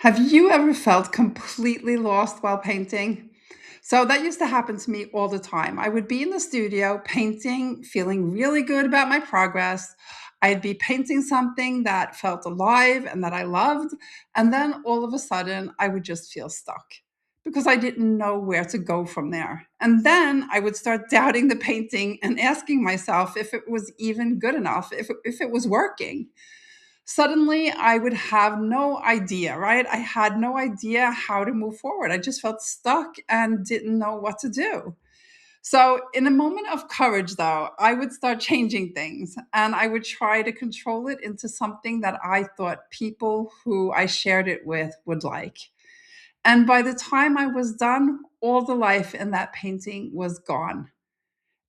Have you ever felt completely lost while painting? So that used to happen to me all the time. I would be in the studio painting, feeling really good about my progress. I'd be painting something that felt alive and that I loved. And then all of a sudden, I would just feel stuck because I didn't know where to go from there. And then I would start doubting the painting and asking myself if it was even good enough, if it was working. Suddenly I would have no idea, right? I had no idea how to move forward. I just felt stuck and didn't know what to do. So, in a moment of courage, though, I would start changing things and I would try to control it into something that I thought people who I shared it with would like. And by the time I was done, all the life in that painting was gone.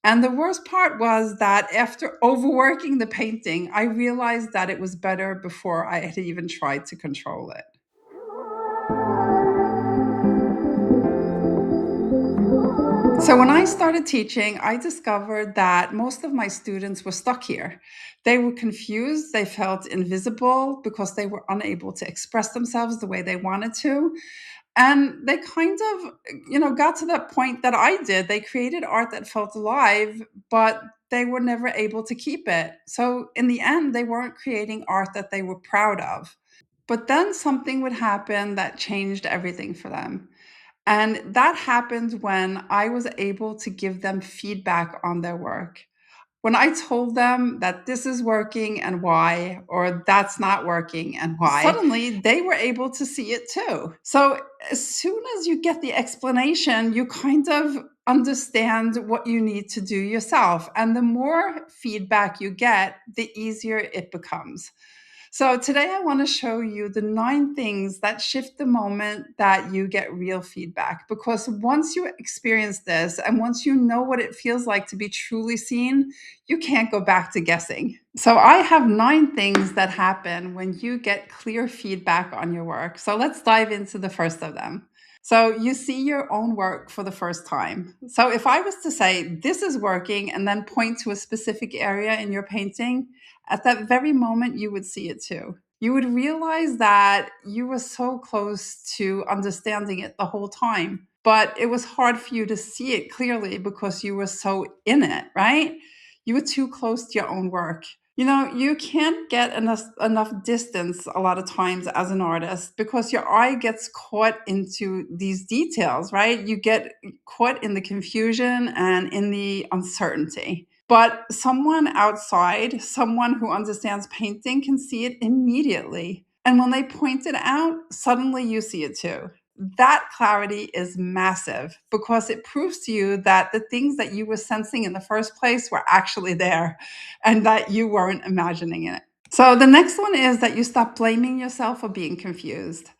And the worst part was that after overworking the painting, I realized that it was better before I had even tried to control it. So, when I started teaching, I discovered that most of my students were stuck here. They were confused, they felt invisible because they were unable to express themselves the way they wanted to. And they kind of, got to that point that I did. They created art that felt alive, but they were never able to keep it. So in the end, they weren't creating art that they were proud of. But then something would happen that changed everything for them. And that happened when I was able to give them feedback on their work. When I told them that this is working and why, or that's not working and why, suddenly they were able to see it too. So as soon as you get the explanation, you kind of understand what you need to do yourself. And the more feedback you get, the easier it becomes. So, today I want to show you the 9 things that shift the moment that you get real feedback. Because once you experience this and once you know what it feels like to be truly seen, you can't go back to guessing. So, I have 9 things that happen when you get clear feedback on your work. So, let's dive into the first of them. So, you see your own work for the first time. So, if I was to say, this is working, and then point to a specific area in your painting, at that very moment, you would see it too. You would realize that you were so close to understanding it the whole time, but it was hard for you to see it clearly because you were so in it, right? You were too close to your own work. You can't get enough distance a lot of times as an artist because your eye gets caught into these details, right? You get caught in the confusion and in the uncertainty. But someone outside, someone who understands painting, can see it immediately. And when they point it out, suddenly you see it too. That clarity is massive because it proves to you that the things that you were sensing in the first place were actually there and that you weren't imagining it. So the next one is that you stop blaming yourself for being confused.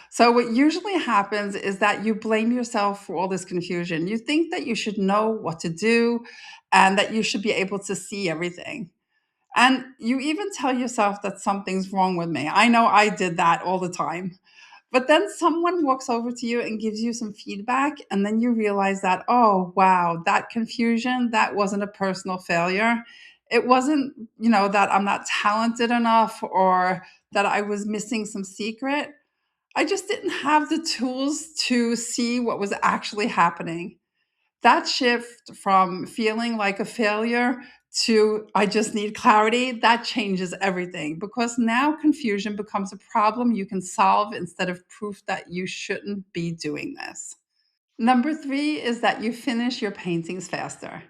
So what usually happens is that you blame yourself for all this confusion. You think that you should know what to do and that you should be able to see everything. And you even tell yourself that something's wrong with me. I know I did that all the time. But then someone walks over to you and gives you some feedback, and then you realize that, oh, wow, that confusion, that wasn't a personal failure. It wasn't, that I'm not talented enough or that I was missing some secret. I just didn't have the tools to see what was actually happening. That shift from feeling like a failure to I just need clarity, that changes everything because now confusion becomes a problem you can solve instead of proof that you shouldn't be doing this. Number 3 is that you finish your paintings faster.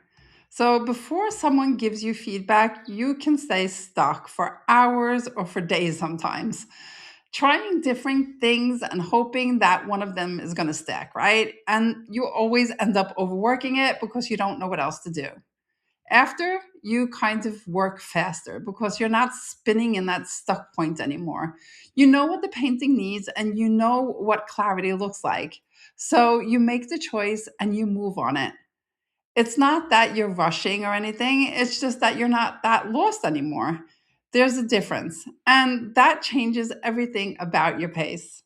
So before someone gives you feedback, you can stay stuck for hours or for days sometimes, trying different things and hoping that one of them is going to stick, right? And you always end up overworking it because you don't know what else to do. After, you kind of work faster because you're not spinning in that stuck point anymore. You know what the painting needs and you know what clarity looks like. So you make the choice and you move on it. It's not that you're rushing or anything, it's just that you're not that lost anymore. There's a difference, and that changes everything about your pace.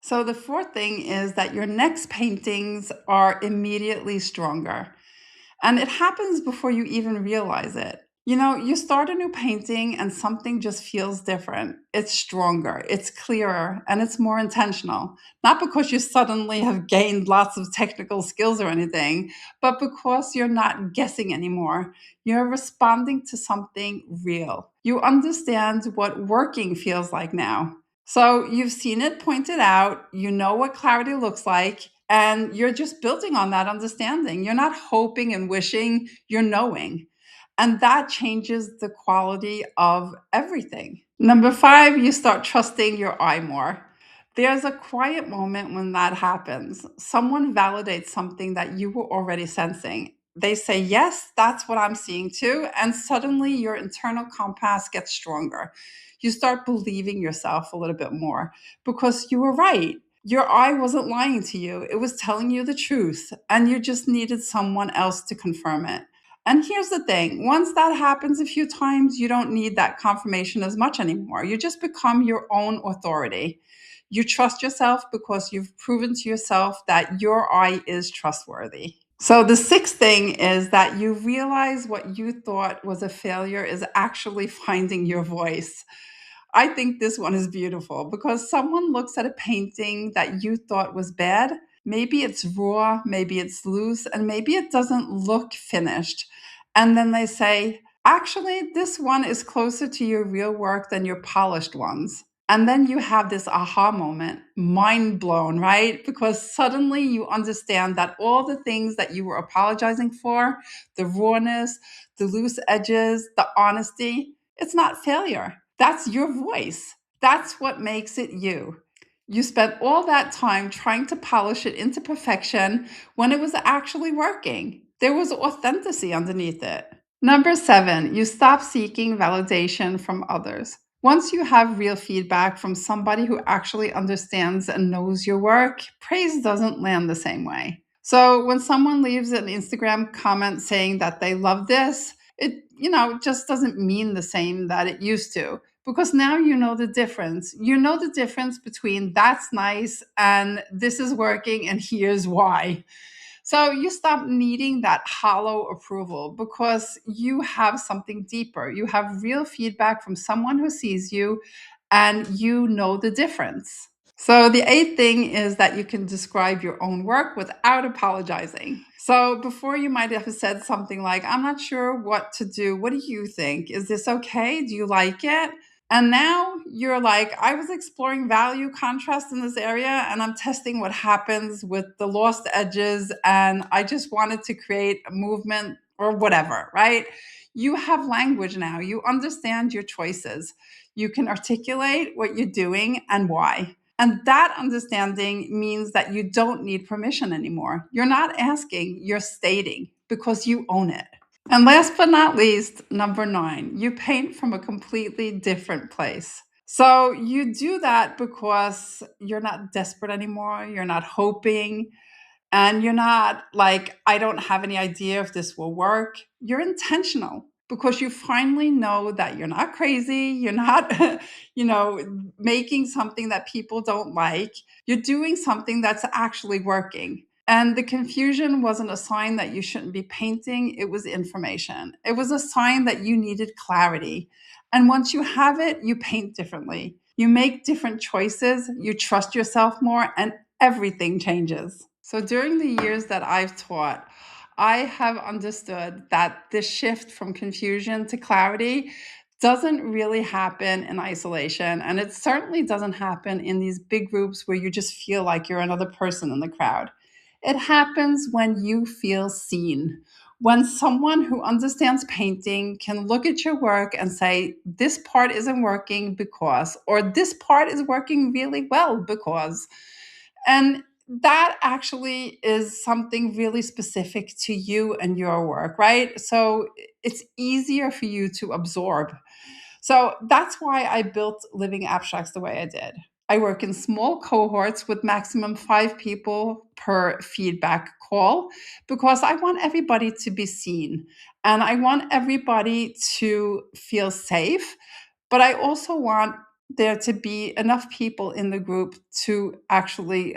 So, the fourth thing is that your next paintings are immediately stronger, and it happens before you even realize it. You start a new painting and something just feels different. It's stronger, it's clearer, and it's more intentional. Not because you suddenly have gained lots of technical skills or anything, but because you're not guessing anymore. You're responding to something real. You understand what working feels like now. So you've seen it pointed out, you know what clarity looks like, and you're just building on that understanding. You're not hoping and wishing, you're knowing. And that changes the quality of everything. Number five, you start trusting your eye more. There's a quiet moment when that happens. Someone validates something that you were already sensing. They say, yes, that's what I'm seeing too. And suddenly your internal compass gets stronger. You start believing yourself a little bit more because you were right. Your eye wasn't lying to you, it was telling you the truth, and you just needed someone else to confirm it. And here's the thing, once that happens a few times, you don't need that confirmation as much anymore. You just become your own authority. You trust yourself because you've proven to yourself that your eye is trustworthy. So, the sixth thing is that you realize what you thought was a failure is actually finding your voice. I think this one is beautiful because someone looks at a painting that you thought was bad. Maybe it's raw, maybe it's loose, and maybe it doesn't look finished. And then they say, actually, this one is closer to your real work than your polished ones. And then you have this aha moment, mind blown, right? Because suddenly you understand that all the things that you were apologizing for, the rawness, the loose edges, the honesty, it's not failure. That's your voice. That's what makes it you. You spent all that time trying to polish it into perfection when it was actually working. There was authenticity underneath it. Number seven, you stop seeking validation from others. Once you have real feedback from somebody who actually understands and knows your work, praise doesn't land the same way. So when someone leaves an Instagram comment saying that they love this, it just doesn't mean the same that it used to, because now you know the difference. You know the difference between that's nice and this is working and here's why. So you stop needing that hollow approval because you have something deeper. You have real feedback from someone who sees you and you know the difference. So the eighth thing is that you can describe your own work without apologizing. So before you might have said something like, I'm not sure what to do. What do you think? Is this okay? Do you like it? And now you're like, I was exploring value contrast in this area and I'm testing what happens with the lost edges. And I just wanted to create a movement or whatever, right? You have language now. You understand your choices. You can articulate what you're doing and why. And that understanding means that you don't need permission anymore. You're not asking, you're stating because you own it. And last but not least, number nine, you paint from a completely different place. So you do that because you're not desperate anymore. You're not hoping. And you're not like, I don't have any idea if this will work. You're intentional because you finally know that you're not crazy. You're not, making something that people don't like. You're doing something that's actually working. And the confusion wasn't a sign that you shouldn't be painting, it was information. It was a sign that you needed clarity. And once you have it, you paint differently. You make different choices, you trust yourself more, and everything changes. So during the years that I've taught, I have understood that this shift from confusion to clarity doesn't really happen in isolation. And it certainly doesn't happen in these big groups where you just feel like you're another person in the crowd. It happens when you feel seen. When someone who understands painting can look at your work and say, this part isn't working because, or this part is working really well because. And that actually is something really specific to you and your work, right? So it's easier for you to absorb. So that's why I built Living Abstracts the way I did. I work in small cohorts with maximum 5 people per feedback call because I want everybody to be seen and I want everybody to feel safe. But I also want there to be enough people in the group to actually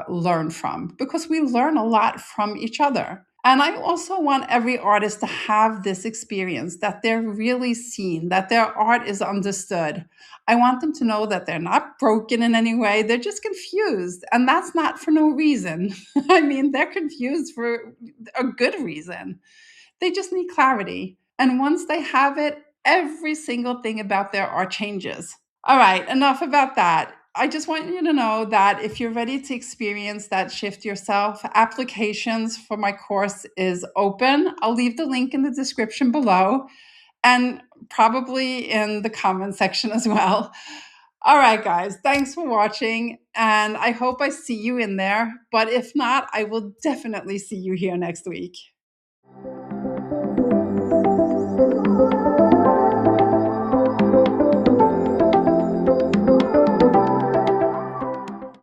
learn from because we learn a lot from each other. And I also want every artist to have this experience, that they're really seen, that their art is understood. I want them to know that they're not broken in any way. They're just confused. And that's not for no reason. I mean, they're confused for a good reason. They just need clarity. And once they have it, every single thing about their art changes. All right, enough about that. I just want you to know that if you're ready to experience that shift yourself, applications for my course is open. I'll leave the link in the description below and probably in the comment section as well. All right, guys, thanks for watching. And I hope I see you in there. But if not, I will definitely see you here next week.